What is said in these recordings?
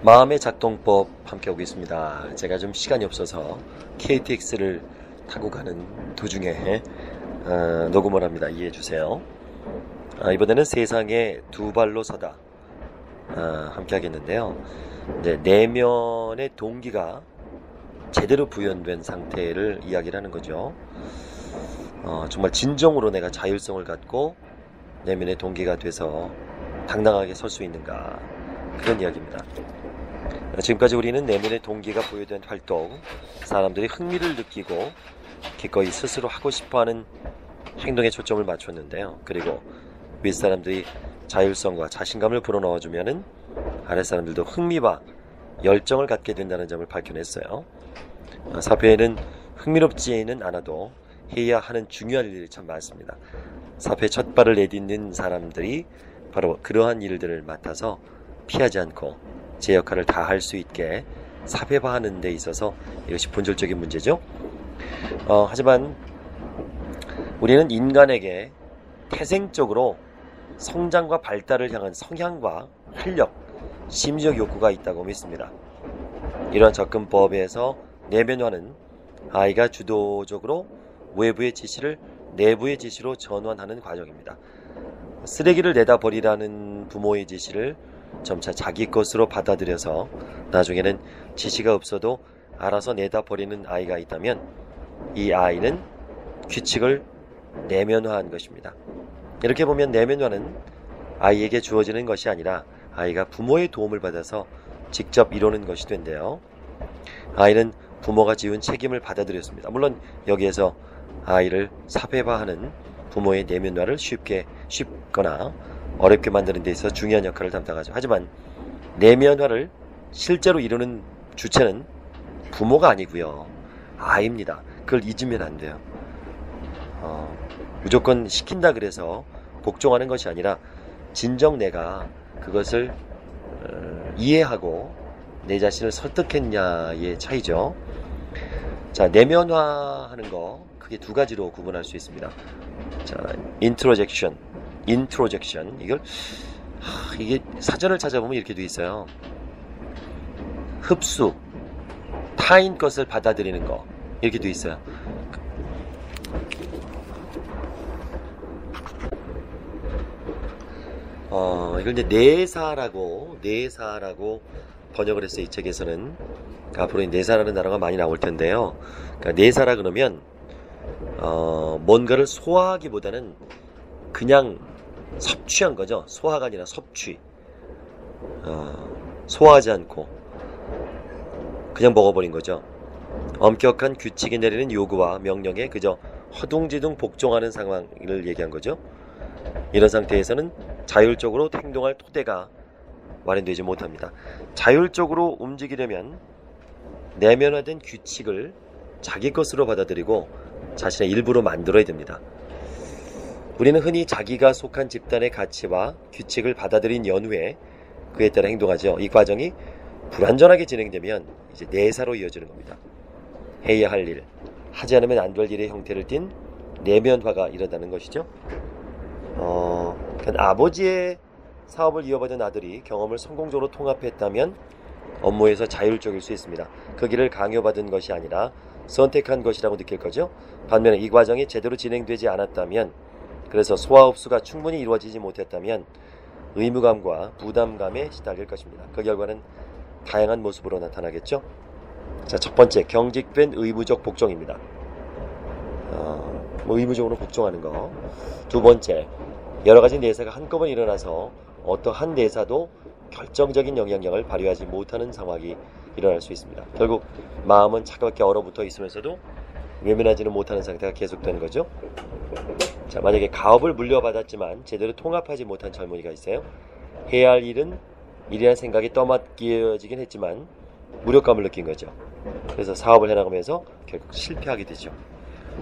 마음의 작동법 함께하고 있습니다. 제가 좀 시간이 없어서 KTX를 타고 가는 도중에 녹음을 합니다. 이해해 주세요. 이번에는 세상에 두 발로 서다 함께 하겠는데요. 이제 내면의 동기가 제대로 부연된 상태를 이야기를 하는 거죠. 정말 진정으로 내가 자율성을 갖고 내면의 동기가 돼서 당당하게 설 수 있는가, 그런 이야기입니다. 지금까지 우리는 내면의 동기가 부여된 활동, 사람들이 흥미를 느끼고 기꺼이 스스로 하고 싶어하는 행동에 초점을 맞췄는데요. 그리고 윗사람들이 자율성과 자신감을 불어넣어주면은 아랫사람들도 흥미와 열정을 갖게 된다는 점을 밝혀냈어요. 사회에는 흥미롭지는 않아도 해야 하는 중요한 일들이 참 많습니다. 사회에 첫 발을 내딛는 사람들이 바로 그러한 일들을 맡아서 피하지 않고 제 역할을 다 할 수 있게 사회화하는 데 있어서 이것이 본질적인 문제죠. 하지만 우리는 인간에게 태생적으로 성장과 발달을 향한 성향과 활력, 심리적 욕구가 있다고 믿습니다. 이러한 접근법에서 내면화는 아이가 주도적으로 외부의 지시를 내부의 지시로 전환하는 과정입니다. 쓰레기를 내다 버리라는 부모의 지시를 점차 자기 것으로 받아들여서 나중에는 지시가 없어도 알아서 내다 버리는 아이가 있다면 이 아이는 규칙을 내면화한 것입니다. 이렇게 보면 내면화는 아이에게 주어지는 것이 아니라 아이가 부모의 도움을 받아서 직접 이루는 것이 된대요. 아이는 부모가 지은 책임을 받아들였습니다. 물론 여기에서 아이를 사회화하는 부모의 내면화를 쉽거나 어렵게 만드는 데 있어 중요한 역할을 담당하죠. 하지만 내면화를 실제로 이루는 주체는 부모가 아니고요, 아이입니다. 그걸 잊으면 안 돼요. 무조건 시킨다 그래서 복종하는 것이 아니라 진정 내가 그것을 이해하고 내 자신을 설득했냐의 차이죠. 자, 내면화하는 거 크게 두 가지로 구분할 수 있습니다. 자, 인트로젝션, 이게 사전을 찾아보면 이렇게 돼 있어요. 흡수, 타인 것을 받아들이는 거, 이렇게 돼 있어요. 이걸 이제 내사라고 번역을 했어요. 이 책에서는. 앞으로 내사라는 단어가 많이 나올 텐데요. 그러니까 내사라 그러면 뭔가를 소화하기보다는 그냥 섭취한 거죠. 소화가 아니라 섭취. 소화하지 않고 그냥 먹어버린 거죠. 엄격한 규칙이 내리는 요구와 명령에 그저 허둥지둥 복종하는 상황을 얘기한 거죠. 이런 상태에서는 자율적으로 행동할 토대가 마련되지 못합니다. 자율적으로 움직이려면 내면화된 규칙을 자기 것으로 받아들이고 자신의 일부로 만들어야 됩니다. 우리는 흔히 자기가 속한 집단의 가치와 규칙을 받아들인 연후에 그에 따라 행동하죠. 이 과정이 불완전하게 진행되면 이제 내사로 이어지는 겁니다. 해야 할 일, 하지 않으면 안 될 일의 형태를 띤 내면화가 일어나는 것이죠. 아버지의 사업을 이어받은 아들이 경험을 성공적으로 통합했다면 업무에서 자율적일 수 있습니다. 그 길을 강요받은 것이 아니라 선택한 것이라고 느낄 거죠. 반면에 이 과정이 제대로 진행되지 않았다면, 그래서 소화 흡수가 충분히 이루어지지 못했다면 의무감과 부담감에 시달릴 것입니다. 그 결과는 다양한 모습으로 나타나겠죠. 자, 첫 번째, 경직된 의무적 복종입니다. 의무적으로 복종하는 거. 두 번째, 여러 가지 내사가 한꺼번에 일어나서 어떠한 내사도 결정적인 영향력을 발휘하지 못하는 상황이 일어날 수 있습니다. 결국 마음은 차갑게 얼어붙어 있으면서도 외면하지는 못하는 상태가 계속되는 거죠. 자, 만약에 가업을 물려받았지만 제대로 통합하지 못한 젊은이가 있어요. 해야 할 일은 일이라는 생각이 떠맡겨지긴 했지만 무력감을 느낀 거죠. 그래서 사업을 해나가면서 결국 실패하게 되죠.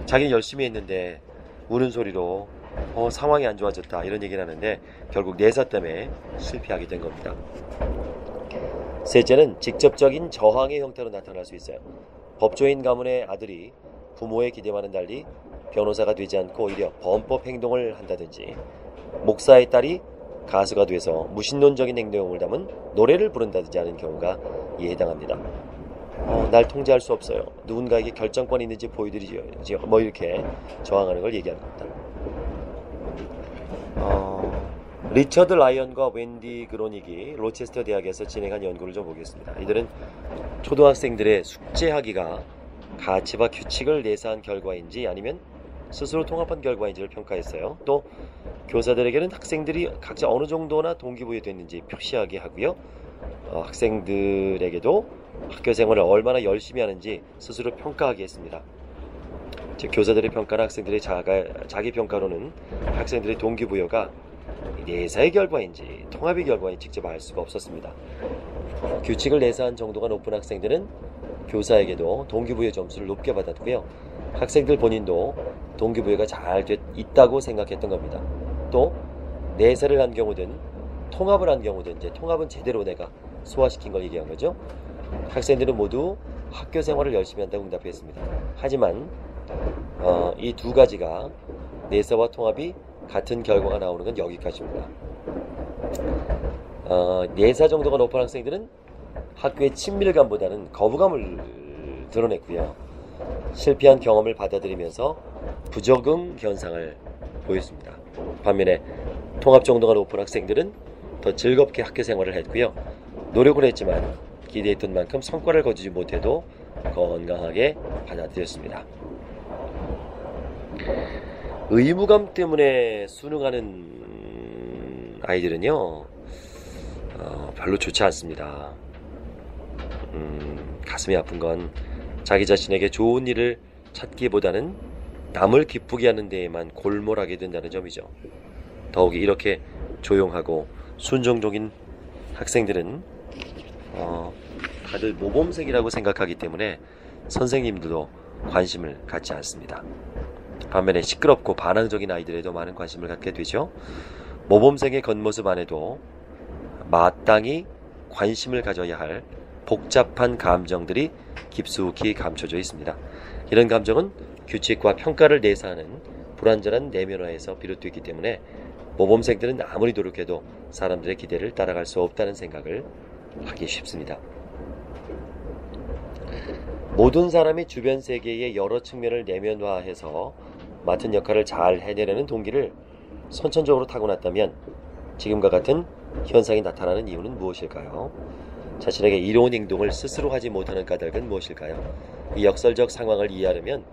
자기는 열심히 했는데 우는 소리로 상황이 안 좋아졌다 이런 얘기를 하는데 결국 내사 때문에 실패하게 된 겁니다. 셋째는 직접적인 저항의 형태로 나타날 수 있어요. 법조인 가문의 아들이 부모의 기대와는 달리 변호사가 되지 않고 오히려 범법 행동을 한다든지, 목사의 딸이 가수가 돼서 무신론적인 행동을 담은 노래를 부른다든지 하는 경우가 이에 해당합니다. 날 통제할 수 없어요. 누군가에게 결정권이 있는지 보여드리죠. 뭐 이렇게 저항하는 걸 얘기하는 겁니다. 리처드 라이언과 웬디 그로닉이 로체스터 대학에서 진행한 연구를 좀 보겠습니다. 이들은 초등학생들의 숙제하기가 가치와 규칙을 내세한 결과인지 아니면 스스로 통합한 결과인지를 평가했어요. 또 교사들에게는 학생들이 각자 어느 정도나 동기부여됐는지 표시하게 하고요. 학생들에게도 학교 생활을 얼마나 열심히 하는지 스스로 평가하게 했습니다. 즉 교사들의 평가나 학생들의 자기 평가로는 학생들의 동기부여가 내사의 결과인지 통합의 결과인지 직접 알 수가 없었습니다. 규칙을 내세한 정도가 높은 학생들은 교사에게도 동기부여 점수를 높게 받았고요. 학생들 본인도 동기부여가 잘 있다고 생각했던 겁니다. 또 내사를 한 경우든 통합을 한 경우든 이제 통합은 제대로 내가 소화시킨 걸 얘기한 거죠. 학생들은 모두 학교 생활을 열심히 한다고 응답했습니다. 하지만 이 두 가지가 내사와 통합이 같은 결과가 나오는 건 여기까지입니다. 내사 정도가 높은 학생들은 학교의 친밀감보다는 거부감을 드러냈고요. 실패한 경험을 받아들이면서 부적응 현상을 보였습니다. 반면에 통합 정도가 높은 학생들은 더 즐겁게 학교 생활을 했고요. 노력을 했지만 기대했던 만큼 성과를 거두지 못해도 건강하게 받아들였습니다. 의무감 때문에 수능하는 아이들은요 별로 좋지 않습니다. 가슴이 아픈 건 자기 자신에게 좋은 일을 찾기보다는 남을 기쁘게 하는 데에만 골몰하게 된다는 점이죠. 더욱이 이렇게 조용하고 순종적인 학생들은 다들 모범생이라고 생각하기 때문에 선생님들도 관심을 갖지 않습니다. 반면에 시끄럽고 반항적인 아이들에도 많은 관심을 갖게 되죠. 모범생의 겉모습 안에도 마땅히 관심을 가져야 할 복잡한 감정들이 깊숙이 감춰져 있습니다. 이런 감정은 규칙과 평가를 내사하는 불완전한 내면화에서 비롯되기 때문에 모범생들은 아무리 노력해도 사람들의 기대를 따라갈 수 없다는 생각을 하기 쉽습니다. 모든 사람이 주변 세계의 여러 측면을 내면화해서 맡은 역할을 잘 해내려는 동기를 선천적으로 타고났다면 지금과 같은 현상이 나타나는 이유는 무엇일까요? 자신에게 이로운 행동을 스스로 하지 못하는 까닭은 무엇일까요? 이 역설적 상황을 이해하려면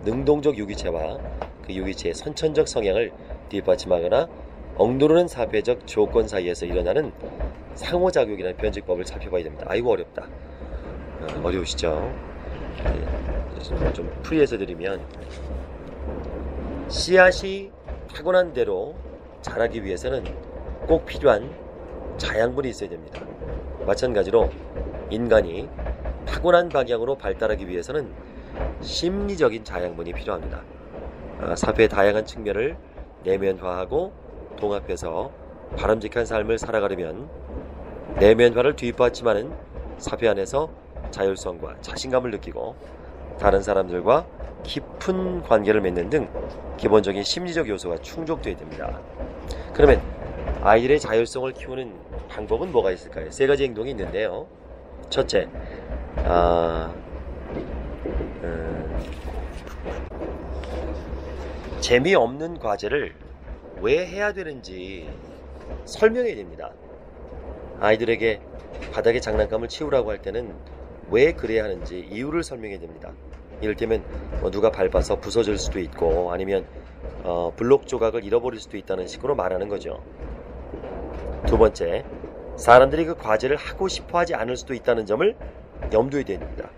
능동적 유기체와 그 유기체의 선천적 성향을 뒷받침하거나 억누르는 사회적 조건 사이에서 일어나는 상호작용이라는 변증법을 살펴봐야 됩니다. 아이고 어렵다. 어려우시죠? 좀 풀이해서 드리면 씨앗이 타고난 대로 자라기 위해서는 꼭 필요한 자양분이 있어야 됩니다. 마찬가지로 인간이 타고난 방향으로 발달하기 위해서는 심리적인 자양분이 필요합니다. 사회의 다양한 측면을 내면화하고 통합해서 바람직한 삶을 살아가려면 내면화를 뒷받침하는 사회 안에서 자율성과 자신감을 느끼고 다른 사람들과 깊은 관계를 맺는 등 기본적인 심리적 요소가 충족되어야 됩니다. 그러면 아이들의 자율성을 키우는 방법은 뭐가 있을까요? 세 가지 행동이 있는데요. 첫째, 재미없는 과제를 왜 해야 되는지 설명해야 됩니다. 아이들에게 바닥에 장난감을 치우라고 할 때는 왜 그래야 하는지 이유를 설명해야 됩니다. 이를테면 누가 밟아서 부서질 수도 있고 아니면 블록 조각을 잃어버릴 수도 있다는 식으로 말하는 거죠. 두 번째, 사람들이 그 과제를 하고 싶어 하지 않을 수도 있다는 점을 염두에 둬야 됩니다.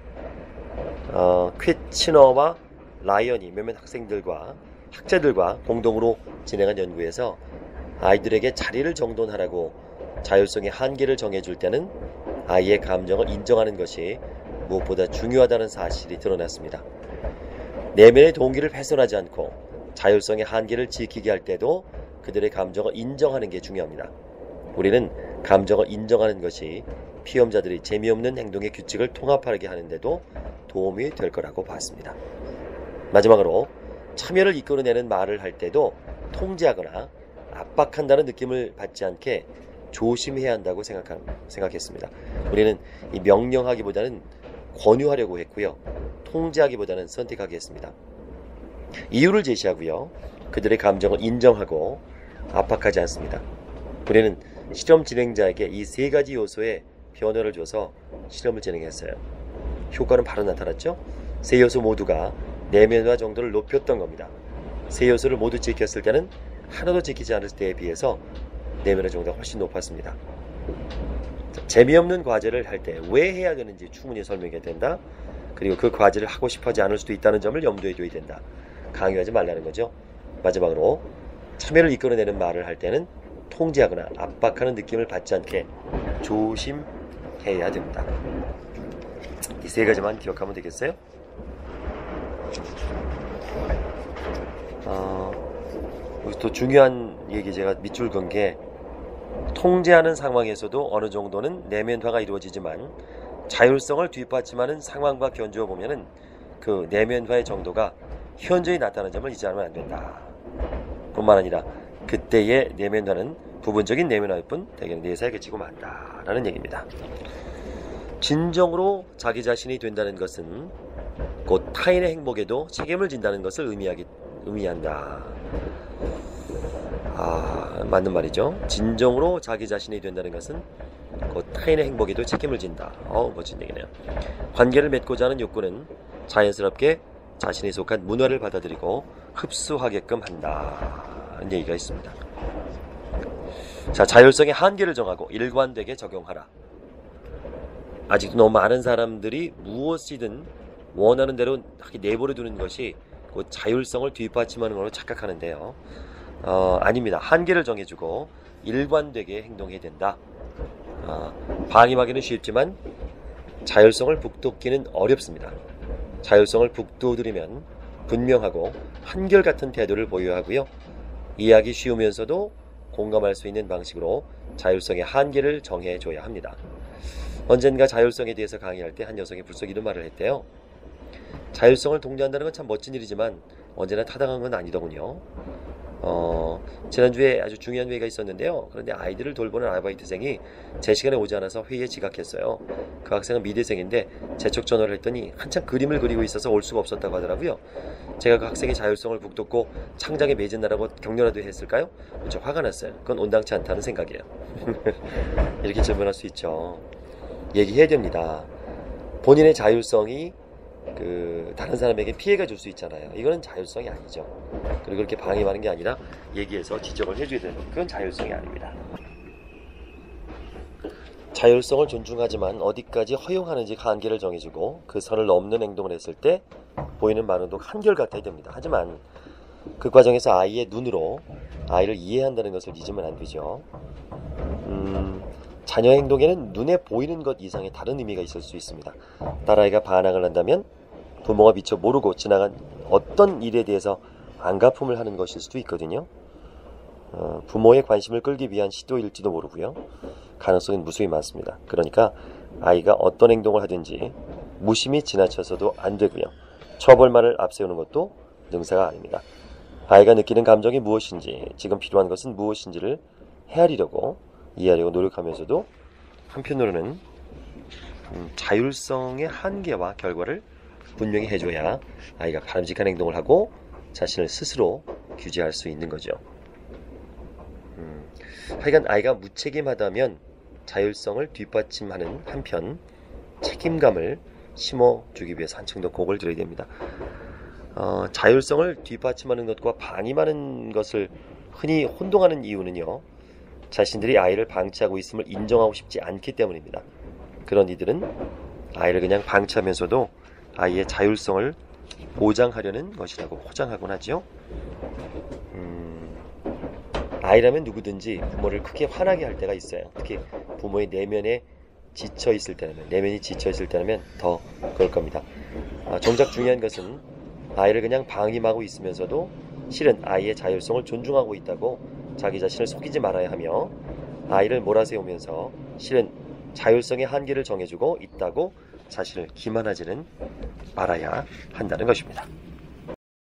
퀴치너와 라이언이 몇몇 학생들과 학자들과 공동으로 진행한 연구에서 아이들에게 자리를 정돈하라고 자율성의 한계를 정해줄 때는 아이의 감정을 인정하는 것이 무엇보다 중요하다는 사실이 드러났습니다. 내면의 동기를 훼손하지 않고 자율성의 한계를 지키게 할 때도 그들의 감정을 인정하는 게 중요합니다. 우리는 감정을 인정하는 것이 피험자들이 재미없는 행동의 규칙을 통합하게 하는데도 도움이 될 거라고 봤습니다. 마지막으로 참여를 이끌어내는 말을 할 때도 통제하거나 압박한다는 느낌을 받지 않게 조심해야 한다고 생각했습니다. 우리는 이 명령하기보다는 권유하려고 했고요. 통제하기보다는 선택하게 했습니다. 이유를 제시하고요. 그들의 감정을 인정하고 압박하지 않습니다. 우리는 실험 진행자에게 이 세 가지 요소의 변화를 줘서 실험을 진행했어요. 효과는 바로 나타났죠? 세 요소 모두가 내면화 정도를 높였던 겁니다. 세 요소를 모두 지켰을 때는 하나도 지키지 않을 때에 비해서 내면화 정도가 훨씬 높았습니다. 재미없는 과제를 할 때 왜 해야 되는지 충분히 설명해야 된다. 그리고 그 과제를 하고 싶어하지 않을 수도 있다는 점을 염두에 둬야 된다. 강요하지 말라는 거죠. 마지막으로 참여를 이끌어내는 말을 할 때는 통제하거나 압박하는 느낌을 받지 않게 조심해야 됩니다. 이 세 가지만 기억하면 되겠어요? 또 중요한 얘기 제가 밑줄 건 게 통제하는 상황에서도 어느 정도는 내면화가 이루어지지만 자율성을 뒷받침하는 상황과 견주어 보면은 그 내면화의 정도가 현저히 낮다는 점을 잊지 않으면 안 된다. 뿐만 아니라 그때의 내면화는 부분적인 내면화일 뿐 대개는 내사에 그치고 만다라는 얘기입니다. 진정으로 자기 자신이 된다는 것은 곧 타인의 행복에도 책임을 진다는 것을 의미한다. 맞는 말이죠. 진정으로 자기 자신이 된다는 것은 곧 타인의 행복에도 책임을 진다. 멋진 얘기네요. 관계를 맺고자 하는 욕구는 자연스럽게 자신이 속한 문화를 받아들이고 흡수하게끔 한다는 얘기가 있습니다. 자, 자율성의 한계를 정하고 일관되게 적용하라. 아직도 너무 많은 사람들이 무엇이든 원하는 대로 내버려 두는 것이 그 자율성을 뒷받침하는 걸로 착각하는데요. 아닙니다. 한계를 정해주고 일관되게 행동해야 된다. 방임하기는 쉽지만 자율성을 북돋기는 어렵습니다. 자율성을 북돋으려면 분명하고 한결같은 태도를 보여야 하고요. 이해하기 쉬우면서도 공감할 수 있는 방식으로 자율성의 한계를 정해줘야 합니다. 언젠가 자율성에 대해서 강의할 때 한 여성이 불쑥 이런 말을 했대요. 자율성을 독려한다는 건 참 멋진 일이지만 언제나 타당한 건 아니더군요. 지난주에 아주 중요한 회의가 있었는데요. 그런데 아이들을 돌보는 아르바이트생이 제 시간에 오지 않아서 회의에 지각했어요. 그 학생은 미대생인데 재촉 전화를 했더니 한참 그림을 그리고 있어서 올 수가 없었다고 하더라고요. 제가 그 학생의 자율성을 북돋고 창작에 매진하라고 격려라도 했을까요? 저 화가 났어요. 그건 온당치 않다는 생각이에요. 이렇게 질문할 수 있죠. 얘기해야 됩니다. 본인의 자율성이 다른 사람에게 피해가 줄 수 있잖아요. 이거는 자율성이 아니죠. 그리고 그렇게 방임하는 게 아니라 얘기해서 지적을 해줘야 되는 그건 자율성이 아닙니다. 자율성을 존중하지만 어디까지 허용하는지 한계를 정해주고 그 선을 넘는 행동을 했을 때 보이는 반응도 한결같아야 됩니다. 하지만 그 과정에서 아이의 눈으로 아이를 이해한다는 것을 잊으면 안 되죠. 자녀 행동에는 눈에 보이는 것 이상의 다른 의미가 있을 수 있습니다. 딸아이가 반항을 한다면 부모가 미처 모르고 지나간 어떤 일에 대해서 안가품을 하는 것일 수도 있거든요. 부모의 관심을 끌기 위한 시도일지도 모르고요. 가능성은 무수히 많습니다. 그러니까 아이가 어떤 행동을 하든지 무심히 지나쳐서도 안 되고요. 처벌만을 앞세우는 것도 능사가 아닙니다. 아이가 느끼는 감정이 무엇인지, 지금 필요한 것은 무엇인지를 헤아리려고 이해하려고 노력하면서도 한편으로는 자율성의 한계와 결과를 분명히 해줘야 아이가 바람직한 행동을 하고 자신을 스스로 규제할 수 있는 거죠. 하여간 아이가 무책임하다면 자율성을 뒷받침하는 한편 책임감을 심어주기 위해서 한층 더 공을 들여야 됩니다. 자율성을 뒷받침하는 것과 방임하는 것을 흔히 혼동하는 이유는요. 자신들이 아이를 방치하고 있음을 인정하고 싶지 않기 때문입니다. 그런 이들은 아이를 그냥 방치하면서도 아이의 자율성을 보장하려는 것이라고 포장하곤 하죠. 아이라면 누구든지 부모를 크게 화나게 할 때가 있어요. 특히 부모의 내면이 지쳐 있을 때라면 더 그럴 겁니다. 정작 중요한 것은 아이를 그냥 방임하고 있으면서도 실은 아이의 자율성을 존중하고 있다고 자기 자신을 속이지 말아야 하며, 아이를 몰아세우면서 실은 자율성의 한계를 정해주고 있다고 자신을 기만하지는 말아야 한다는 것입니다.